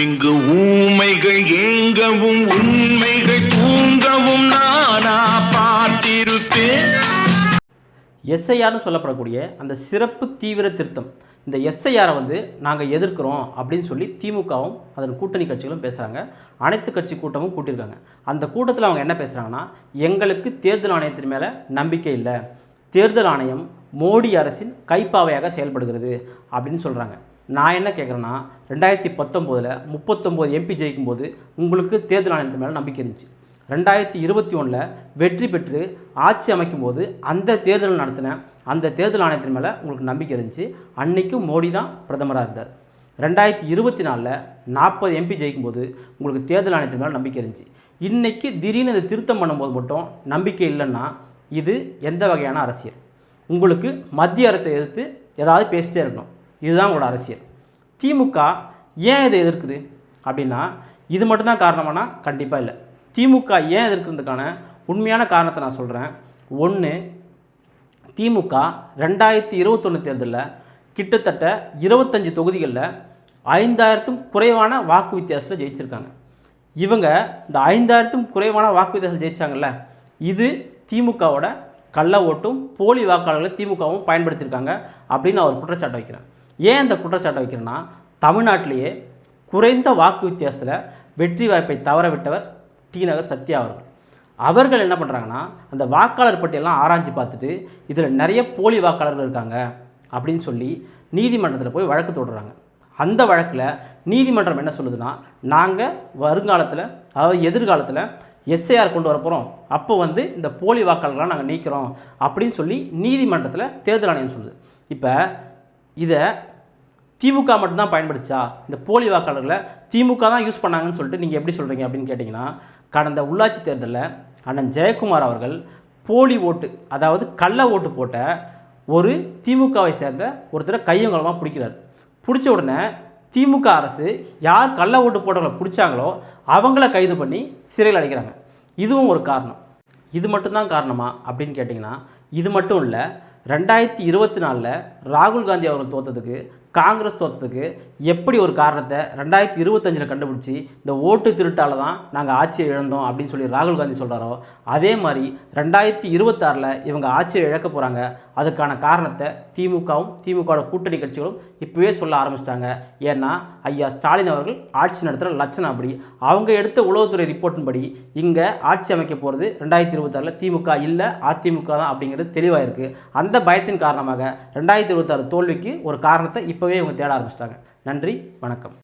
இங்கு ஊமைகள் ஏங்கவும் உண்மைகள் தூங்கவும் நானா பார்த்திருப்பேன். எஸ்ஐஆர்னு சொல்லப்படக்கூடிய அந்த சிறப்பு தீவிர திருத்தம், இந்த எஸ்ஐஆரை நாங்கள் எதிர்க்கிறோம் அப்படின்னு சொல்லி திமுகவும் அதன் கூட்டணி கட்சிகளும் பேசுகிறாங்க. அனைத்து கட்சி கூட்டமும் கூட்டியிருக்காங்க. அந்த கூட்டத்தில் அவங்க என்ன பேசுகிறாங்கன்னா, எங்களுக்கு தேர்தல் ஆணையத்தின் மேலே நம்பிக்கை இல்லை, தேர்தல் ஆணையம் மோடி அரசின் கைப்பாவையாக செயல்படுகிறது அப்படின்னு சொல்கிறாங்க. நான் என்ன கேட்குறேன்னா, 2019 39 எம்பி ஜெயிக்கும்போது உங்களுக்கு தேர்தல் ஆணையத்தின் மேலே நம்பிக்கை இருந்துச்சு. 2021 வெற்றி பெற்று ஆட்சி அமைக்கும்போது அந்த தேர்தல் நடத்தின அந்த தேர்தல் ஆணையத்தின் மேலே உங்களுக்கு நம்பிக்கை இருந்துச்சு. அன்றைக்கும் மோடி தான் பிரதமராக இருந்தார். 2024 40 எம்பி ஜெயிக்கும்போது உங்களுக்கு தேர்தல் ஆணையத்தின் மேலே நம்பிக்கை இருந்துச்சு. இன்றைக்கி திடீர்னு இதை திருத்தம் பண்ணும்போது மட்டும் நம்பிக்கை இல்லைன்னா இது எந்த வகையான அரசியல்? உங்களுக்கு மத்திய அரசை எதிர்த்து ஏதாவது பேசிட்டே இருக்கணும், இதுதான் உங்களோட அரசியல். திமுக ஏன் இதை எதிர்க்குது அப்படின்னா இது மட்டும்தான் காரணமானா கண்டிப்பாக இல்லை. திமுக ஏன் எதிர்க்கிறதுக்கான உண்மையான காரணத்தை நான் சொல்கிறேன். ஒன்று, திமுக 2021 தேர்தலில் கிட்டத்தட்ட 25 தொகுதிகளில் 5000க்கும் குறைவான வாக்கு வித்தியாசத்தில் ஜெயிச்சிருக்காங்க. இவங்க இந்த 5000க்கும் குறைவான வாக்கு வித்தியாசத்தில் ஜெயிச்சாங்கல்ல, இது திமுகவோட கள்ள ஓட்டும் போலி வாக்காளர்களை திமுகவும் பயன்படுத்தியிருக்காங்க அப்படின்னு நான் ஒரு குற்றச்சாட்டை வைக்கிறேன். ஏன் இந்த குற்றச்சாட்டை வைக்கிறேன்னா, தமிழ்நாட்டிலேயே குறைந்த வாக்கு வித்தியாசத்தில் வெற்றி வாய்ப்பை தவற விட்டவர் டிநகர் சத்யா அவர்கள் என்ன பண்ணுறாங்கன்னா, அந்த வாக்காளர் பட்டியலாம் ஆராய்ச்சி பார்த்துட்டு இதில் நிறைய போலி வாக்காளர்கள் இருக்காங்க அப்படின்னு சொல்லி நீதிமன்றத்தில் போய் வழக்கு தொடர்றாங்க. அந்த வழக்கில் நீதிமன்றம் என்ன சொல்லுதுன்னா, நாங்கள் வருங்காலத்தில் அதாவது எதிர்காலத்தில் எஸ்ஐஆர் கொண்டு வர போகிறோம், அப்போ இந்த போலி வாக்காளர்களாக நாங்கள் நீக்கிறோம் அப்படின்னு சொல்லி நீதிமன்றத்தில் தேர்தல் ஆணையம் சொல்லுது. இப்போ இதை திமுக மட்டும்தான் பயன்படுத்தா, இந்த போலி வாக்காளர்களை திமுக தான் யூஸ் பண்ணாங்கன்னு சொல்லிட்டு நீங்கள் எப்படி சொல்கிறீங்க அப்படின்னு கேட்டிங்கன்னா, கடந்த உள்ளாட்சி தேர்தலில் அண்ணன் ஜெயக்குமார் அவர்கள் போலி ஓட்டு அதாவது கள்ள ஓட்டு போட்ட ஒரு திமுகவை சேர்ந்த ஒருத்தரை கையங்கலமாக பிடிக்கிறார். பிடிச்ச உடனே திமுக அரசு யார் கள்ள ஓட்டு போட்டவங்களை பிடிச்சாங்களோ அவங்கள கைது பண்ணி சிறையில் அடைக்கிறாங்க. இதுவும் ஒரு காரணம். இது மட்டும்தான் காரணமா அப்படின்னு கேட்டிங்கன்னா இது மட்டும் இல்லை. 2024 ராகுல் காந்தி அவர்கள் தோற்றதுக்கு காங்கிரஸ் தோற்றதுக்கு எப்படி ஒரு காரணத்தை 2025 கண்டுபிடிச்சி இந்த ஓட்டு திருட்டால் தான் நாங்கள் ஆட்சியை இழந்தோம் அப்படின்னு சொல்லி ராகுல் காந்தி சொல்கிறாரோ, அதே மாதிரி 2026 இவங்க ஆட்சியை இழக்க போகிறாங்க. அதுக்கான காரணத்தை திமுகவும் திமுகவோட கூட்டணி கட்சிகளும் இப்போவே சொல்ல ஆரம்பிச்சிட்டாங்க. ஏன்னா ஐயா ஸ்டாலின் அவர்கள் ஆட்சி நடத்துகிற லட்சணம் அப்படி. அவங்க எடுத்த உளவுத்துறை ரிப்போர்ட்டின்படி இங்கே ஆட்சி அமைக்க போகிறது 2026 திமுக இல்லை அதிமுக தான் அப்படிங்கிறது தெளிவாக இருக்குது. அந்த பயத்தின் காரணமாக 2026 தோல்விக்கு ஒரு காரணத்தை இப்போவே இவங்க தேட ஆரம்பிச்சிட்டாங்க. நன்றி, வணக்கம்.